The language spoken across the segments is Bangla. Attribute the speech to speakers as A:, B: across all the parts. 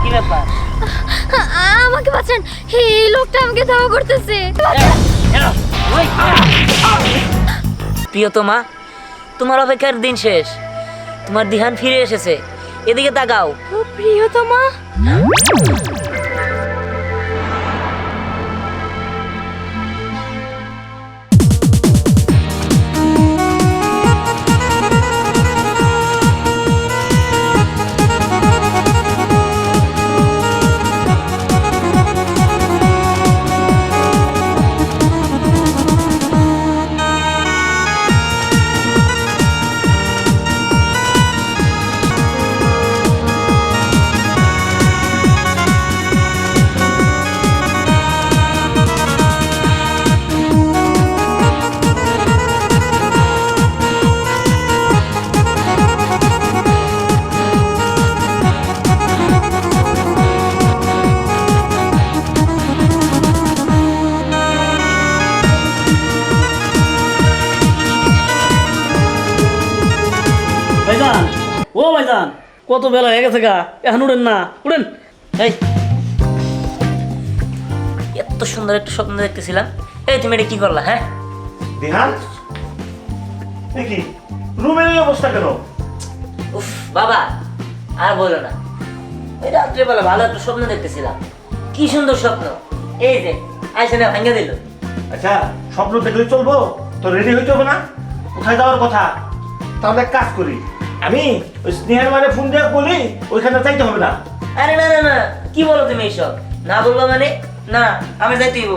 A: কি ব্যাপার?
B: আমাকে বাঁচান, এই লোকটা আমাকে ধাওয়া করতেছে।
A: প্রিয়তমা, তোমার অপেক্ষার দিন শেষ, তোমার ধ্যান ফিরে এসেছে, এদিকে তাকাও।
B: ও প্রিয়তমা,
C: ভাইজান, ও ভাইজান, কত বেলা হয়ে গেছে গা, এখন উঠেন না, উঠেন।
A: এই, এত সুন্দর একটা স্বপ্ন দেখতেছিলাম, এই তুমি এটা কি করলা? হ্যাঁ,
D: দিহান, কি রুমের এই অবস্থা কেন?
A: উফ বাবা, আর বলো না। ওই রাত্রেবেলা ভালো একটা স্বপ্ন দেখতেছিলাম, কি সুন্দর স্বপ্ন। এই যে আইসা না ভাঙ্গা দিল।
D: আচ্ছা, স্বপ্ন দেখলে চলবো? তো রেডি হইতে হবে না? কোথায় যাওয়ার কথা? তাহলে এক কাজ করি, আমি ওই স্নেহের মানে ফোন দিয়ে বলি ওইখানে যাইতে হবে না।
A: আরে না না না, কি বলো তুমি এইসব? না বলবো মানে না, আমি যাইতেই হইব।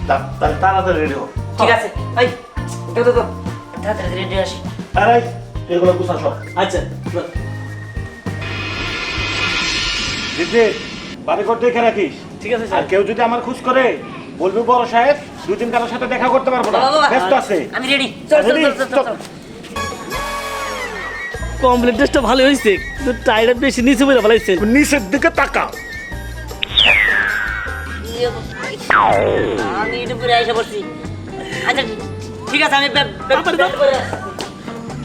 D: তাহলে তাড়াতাড়ি রেডি হোক।
A: ঠিক আছে, এই তো তাড়াতাড়ি রেডি আসি।
D: আরে এগুলো গুছা সব।
C: আচ্ছা,
D: দিদি, বাড়ি ঘর দেখে রাখিস।
C: ঠিক আছে
D: আর
C: স্যার।
D: কেউ যদি আমার খোঁজ করে বলবি বড় সাহেব দুদিন কারোর সাথে দেখা করতে পারবো না,
A: বাবা,
D: ব্যস্ত আছে।
A: আমি রেডি। চল চল চল চল চল।
C: কমপ্লিট টেস্টটা ভালো হয়েছে, কিন্তু টাইটা বেশি নিচে বলে ফেলাইছে।
D: নিচের দিকে তাকা।
A: আমি একটু পরে আইসা পড়ছি। আচ্ছা ঠিক আছে, আমি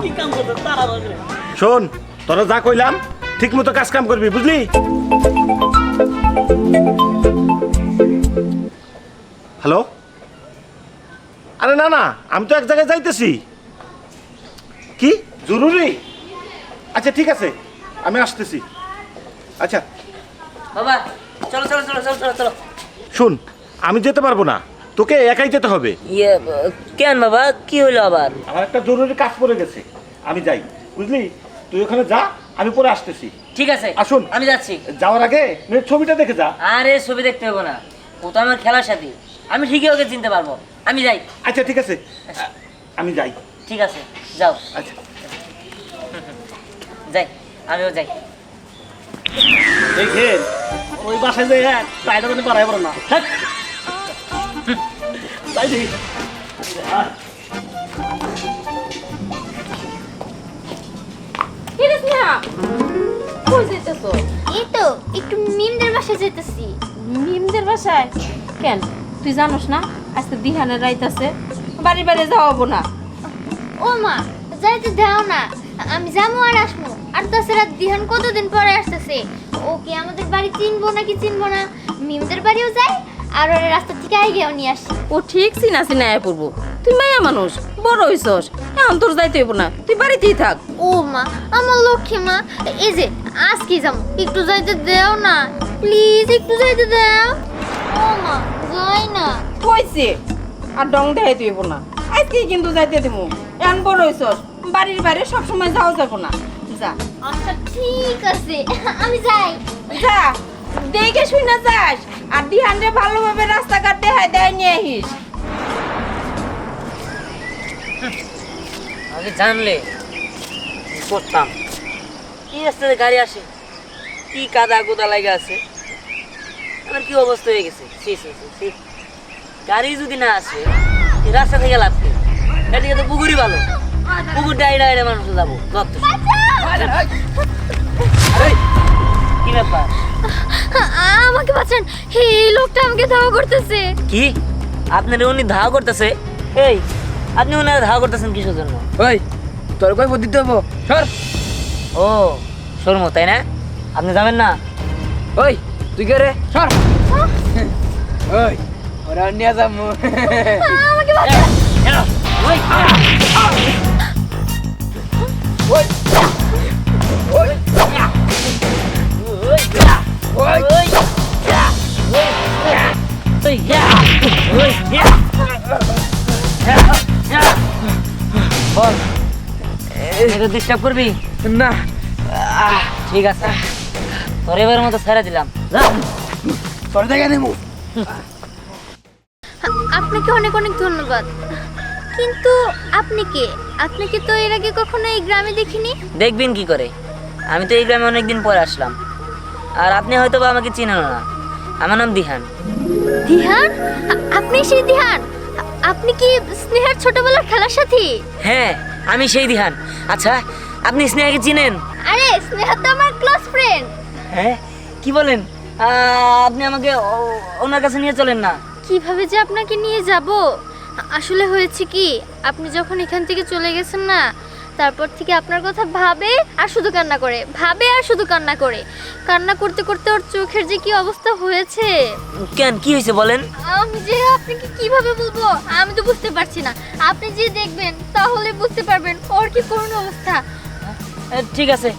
C: কি কাম করতে তারা বাজে।
D: শোন, তোরা যা কইলাম ঠিক মতো কাজ কাম করবি, বুঝলি? হ্যালো, আরে না না, আমি তো এক জায়গায় যাইতেছি। কি জরুরি? আচ্ছা ঠিক আছে, আমি আসতেছি। আচ্ছা
A: বাবা, চলো চলো চলো চলো চলো চলো।
D: শুন, আমি যেতে পারবো না, তোকে একাই যেতে হবে।
A: ইয়ে, কেন বাবা, কি হলো আবার?
D: আমার একটা জরুরি কাজ পড়ে গেছে, আমি যাই, বুঝলি? তুই ওখানে যা, আমি পরে আসতেছি।
A: ঠিক আছে,
D: আসুন।
A: আমি যাচ্ছি।
D: যাওয়ার আগে ছবিটা দেখে যা।
A: আরে ছবি দেখতে হবে না, ও তো আমার খেলার সাথী, আমি ঠিকই ওকে চিনতে পারবো। আমি যাই।
D: আচ্ছা ঠিক আছে, আমি যাই।
A: ঠিক আছে, যাও।
D: আচ্ছা
A: যাই, আমিও যাই।
C: দেখেন, ওই বাসায় যে টাইটা মানে বাড়াই পড়ে না। হ্যাঁ, তাই দেখি।
B: কি রে স্নেহা, কই যাইতেছো? এই তো একটু মিমদের বাসায় যাইতেছি।
E: মিমদের বাসায়? কেন, তুই জানোস না আজকে দিহানের রাইত আছে, বাড়ি বাড়ি যাওয়াবো না।
B: ও মা, যাইতে দাও না, আমি যাবো আর আসবো। আর তাছাড়া দিহান কতদিন পরে আসতেছে, ও কি আমাদের বাড়ি চিনবো নাকি চিনবো না? মিমদের বাড়িও যাই আর ওর রাস্তা থেকে আইগেও নিয়ে আসি।
E: ও ঠিক চিনা চিনা আয় পড়বো, তুই মাইয়া মানুষ, বড় হইছস, এখন তোর যাইতে হইব না, তুই বাড়িতেই থাক।
B: ও মা, আমার লক্ষ্মী মা, এই যে আজকে যাবো, একটু যাইতে দাও না প্লিজ, একটু যাইতে দাও। ও মা, যাই না।
E: কইছে আর ডং দেখাইতে হইব না, আজকে কিন্তু যাইতে দেবো, এখন বড় হইছস, বাড়ির বাইরে সবসময় যাওয়া যাবো না, যা
B: আচ্ছা ঠিক আছে, আমি যাই।
E: যা, দেখে শুই না যাস, আর দিহানরে ভালোভাবে রাস্তাঘাট দেখায় দেয় নিয়ে আহিস।
A: আমি জানলে করতাম। কি রাস্তাতে গাড়ি আসে, কি কাদা গোদা লাগে আছে, আমার কি অবস্থা হয়ে গেছে। গাড়ি যদি না আসে, এই রাস্তা থেকে লাভ কি? এদিকে তো পুকুরই ভালো, পুকুর ডাইরে ডাইরে মানুষ যাবো। কি ব্যাপার?
B: আমাকে বাঁচান, এই লোকটা আমাকে ধাওয়া করতেছে।
A: কি আপনার উনি ধাওয়া করতেছে? এই আপনি ওনারা ধাওয়া করতেছেন কিসের জন্য?
F: ওই তোর কই বুদ্ধি দেবো সর।
A: ও শর্মো তাই না? আপনি যাবেন না?
F: ওই তুই কে রে সর ওই ওরা নিয়ে যাবো
B: আমাকে বাঁচা।
A: বল, এটা ডিস্টার্ব করবি
F: না
A: ঠিক আছে, তোর এবারের মতো ছেড়ে দিলাম। যা।
F: তোর জায়গা নেবো
B: আপনাকে অনেক অনেক ধন্যবাদ, কিন্তু আপনি কে? আপনাকে তো এর আগে কখনো এই গ্রামে দেখিনি।
A: দেখবেন কি করে, আমি তো এই গ্রামে অনেকদিন পরে আসলাম, আর আপনি হয়তো বা আমাকে চিনেন না। আমার নাম দিহান।
B: দিহান? আপনি সেই দিহান? আপনি কি স্নেহার ছোটবেলার খেলার সাথী?
A: হ্যাঁ, আমি সেই দিহান। আচ্ছা, আপনি স্নেহাকে চিনেন?
B: আরে স্নেহা তো আমার ক্লোজ ফ্রেন্ড।
A: হ্যাঁ, কি বলেন? আপনি আমাকে ওনার কাছে নিয়ে চলেন না।
B: কিভাবে যে আপনাকে নিয়ে যাব? আসলে হয়েছে কি, আপনি যখন এখান থেকে চলে গেছেন না, তারপর থেকে আপনার কথা ভাবে আর শুধু কান্না করে, ভাবে আর শুধু কান্না করে। কান্না করতে করতে ওর চোখের যে কি অবস্থা হয়েছে।
A: কেন, কি হয়েছে বলেন?
B: আমি যে আপনাকে কিভাবে বলবো, আমি তো বুঝতে পারছি না। আপনি যে দেখবেন তাহলে বুঝতে পারবেন ওর কি করুণ অবস্থা।
A: ঠিক আছে,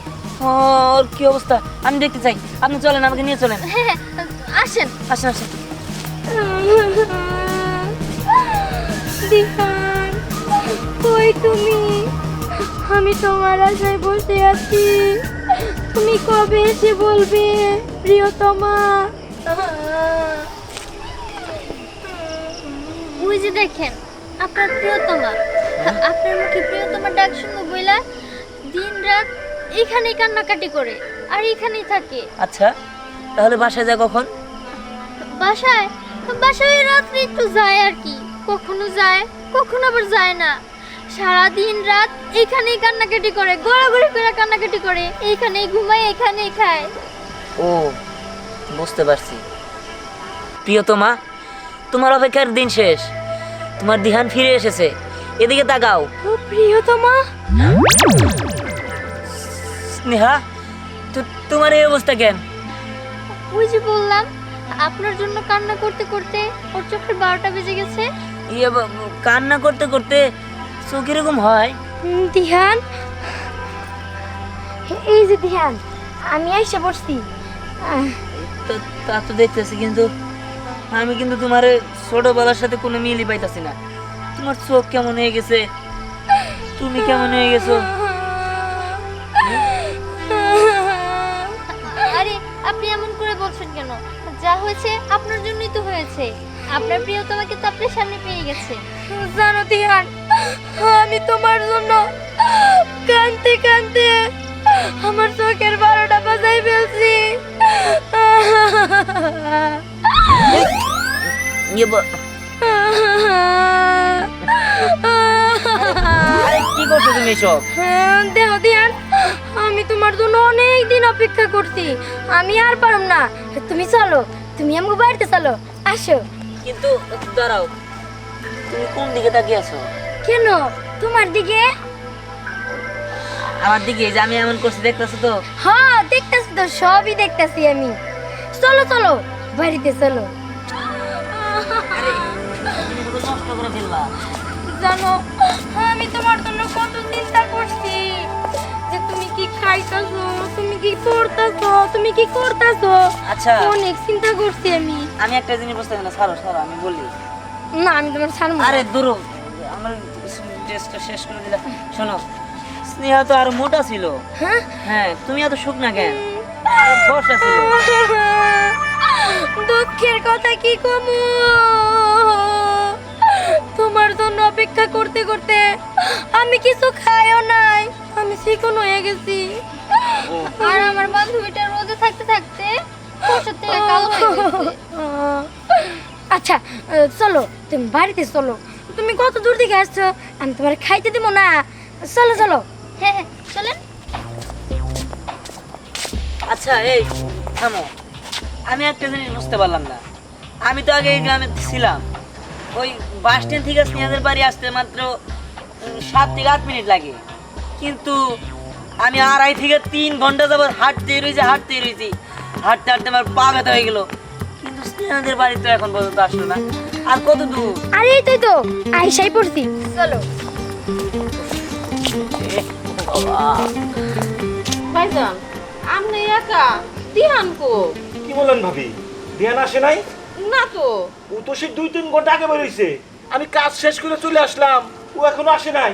A: ওর কি অবস্থা আমি দেখতে চাই। আপনি চলেন, আমাকে নিয়ে চলেন।
B: হ্যাঁ, আসেন।
A: আসেন আসেন।
B: দিহান, কই তুমি? আমি তোমার আশায় বসে আছি, তুমি কবে এসে বলবে প্রিয়তমা? ওই যে দেখেন আপনার প্রিয়তমা, আপনার মুখে প্রিয়তমা ডাক শুনবো বইলা দিন রাত এখানেই কান্নাকাটি করে আর এখানেই থাকে।
A: আচ্ছা, তাহলে বাসায় যায় কখন?
B: বাসায় বাসায় রাত্রে একটু যায় আর কি, কখনো যায় কখনো আবার যায় না। সারা দিন রাত এখানেই কান্নাকাটি করে, গড়াগড়ি করে কান্নাকাটি করে, এইখানেই ঘুমায় এখানেই খায়।
A: ও, বুঝতে পারছি। প্রিয়তমা, তোমার অপেক্ষার দিন শেষ, তোমার দিহান ফিরে এসেছে, এদিকে তাকাও।
B: ও প্রিয়তমা,
A: স্নেহা, তোমার এই অবস্থা কেন?
B: ওই যে বললাম আপনার জন্য কান্না করতে করতে ওর চোখের 12টা বেজে গেছে।
A: ইয়ে, কান্না করতে করতে চোখ এরকম হয়?
B: দিহান, এই যে দিহান, আমি আইসা পড়ছি।
A: তা তো দেখতেছি, কিন্তু আমি কিন্তু তোমার ছোটবেলার সাথে কোনো মিলই পাইতাছি না। তোমার চোখ কেমন হয়ে গেছে, তুমি কেমন হয়ে গেছো?
B: আরে আপনি এমন করে বলছেন কেন? যা হয়েছে আপনার জন্যই তো হয়েছে। আপনার প্রিয়তমাকে তো আপনার সামনে পেয়ে গেছে। জানো দিহান, আমি তোমার জন্য কাঁদতে কাঁদতে আমার চোখের 12টা বাজাই ফেলছি।
A: ইয়ে, আরে কি করছো তুমি এসব?
B: দেহ দিহান, আমি তোমার জন্য অনেক দিন অপেক্ষা করছি, আমি আর পারম না। তুমি চলো, তুমি আমাকে বাড়িতে চলো, আসো।
A: কিন্তু দাঁড়াও, তুমি কোন দিকে তাকিয়ে আছো?
B: কেন, তোমার দিকে?
A: আমার দিকে? যে আমি এমন করছি দেখতেছো তো?
B: হ্যাঁ দেখতেছি তো, সবই দেখতেছি আমি। চলো চলো, বাড়িতে চলো।
A: তুমি তো নষ্ট করে ফেললা।
B: জানো, আমি তোমার জন্য কত চিন্তা করছি, যে তুমি কি খাইতাছো, তুমি কি পড়তাছো, তুমি কি করতাছো।
A: আচ্ছা,
B: অনেক চিন্তা করছি আমি।
A: আমি একটা জিনিস বুঝতে পারি না। ছাড়ো ছাড়ো, আমি বলি।
B: না, আমি তোমার ছাড়বো না।
A: আরে দূর, আমার ড্রেসটা শেষ করে দিলা। শোনো, স্নেহা তো আর মোটা ছিল।
B: হ্যাঁ?
A: হ্যাঁ, তুমি এত শুকনা কেন? আর ফর্সা ছিল।
B: দুঃখের কথা কি কমু, তোমার জন্য অপেক্ষা করতে করতে আমি কিছু খাইও নাই, আমি চিকন হয়ে গেছি। আর আমার বান্ধবীটা রোদে থাকতে থাকতে ফর্সা থেকে কালো হয়ে গেছে। আচ্ছা চলো, তুমি বাড়িতে চলো। তুমি কত দূর থেকে আসছো, আমি তোমার খাইতে দিব না। চলো চলো। হ্যাঁ হ্যাঁ চলেন।
A: আচ্ছা, এই থামো। আমি একটা জিনিস বুঝতে পারলাম না। আমি তো আগে এই গ্রামে ছিলাম, ওই বাস স্ট্যান্ড থেকে স্নেহাদের বাড়ি আসতে মাত্র 7 থেকে 8 মিনিট লাগে, কিন্তু আমি 2.5 থেকে 3 ঘন্টা যাবত হাঁটতে রয়েছি হাঁটতে হাঁটতে আমার পা ব্যথা হয়ে গেল, কিন্তু স্নেহাদের বাড়ি তো এখন পর্যন্ত আসলো না। আর কত দূর?
B: আরে এই তো আইসাই পড়ছি, চলো।
E: ভাইজান আপনি একা দিহান কো?
D: কি বলেন ভাবি, ধ্যান আসে নাই?
E: না তো।
D: ও তো সে 2-3 ঘন্টা আগে বেরোইছে। আমি কাজ শেষ করে চলে আসলাম, ও এখনো আসে নাই।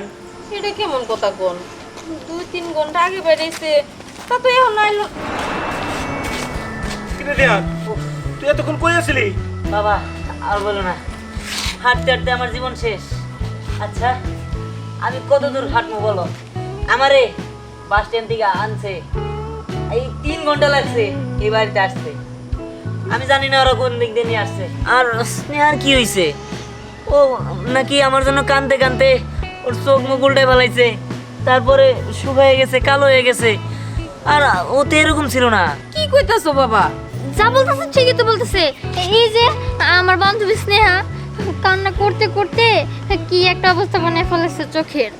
E: এটা কেমন কথা কোন? 2-3 ঘন্টা আগে বেরিয়েছে, তা তো এখন আইলো।
D: কিরে ধ্যান, তুই এতক্ষণ কই আছিলি?
A: বাবা আর বলো না, হাঁটতে হাঁটতে আমার জীবন শেষ। আচ্ছা আমি কত দূর হাঁটবো বলো? আমারে বাস স্ট্যান্ড থেকে আনছে, এই 3 ঘন্টা লাগছে এই বাড়িতে আসতে। আমি জানি না ওরা কোন দিক দিয়ে নিয়ে আসছে। আর স্নেহার কি হয়েছে? ও নাকি আমার জন্য কাঁদতে কাঁদতে ওর চোখ মুখ উল্টে ফেলাইছে, তারপরে শুকায় গেছে, কালো হয়ে গেছে। আর ও তো এরকম ছিল না।
E: কি কইতাছো বাবা?
B: যা বলতেছে ঠিকই তো বলতেছে। এই যে আমার বান্ধবী স্নেহা কান্না করতে করতে কি একটা অবস্থা বানায় ফেলেছে চোখের।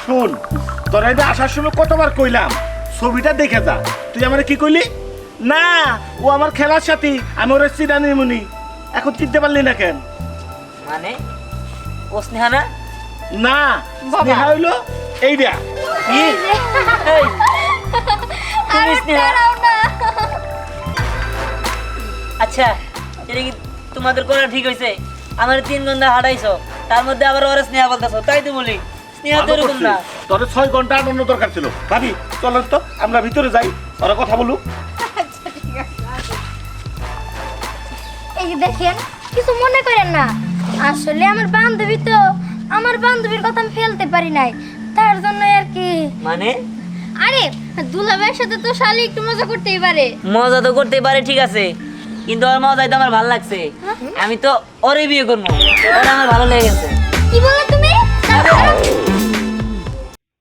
D: শোন, তোর এই আসার সময় কতবার কইলাম ছবিটা দেখে যা, তুই আমার কি কইলি? না ও আমার খেলার সাথী, আমি ওর চিরানি মুনি। এখন চিনতে পারলি না কেন?
A: মানে ও স্নেহা না?
D: না, স্নেহা হইলো এইটা।
A: এই, তুমি স্নেহা? আচ্ছা এটা কি তোমাদের করা ঠিক হয়েছে? আমার 3 ঘন্টা হাঁটাইছো, তার মধ্যে আবার ওরা স্নেহা বলতেছো, তাই তো বলি স্নেহা তো এরকম না।
D: তোর 6 ঘন্টা আনন্দ দরকার ছিল। ভাবি চলেন তো আমরা ভিতরে যাই, ওরা কথা বলুক।
B: এই যে দেখেন, কিছু মনে করেন না, আসলে আমার বান্ধবী তো, আমার বান্ধবীর কথা আমি ফেলতে পারি নাই, তার জন্য আর কি।
A: মানে
B: আরে দুলাভাইয়ের সাথে তো শালি একটু মজা করতেই পারে।
A: মজা তো করতে পারে ঠিক আছে, কিন্তু ওর মজাই তো আমার ভালো লাগছে। আমি তো ওরে বিয়ে করবো, ওরা আমার ভালো লেগেছে।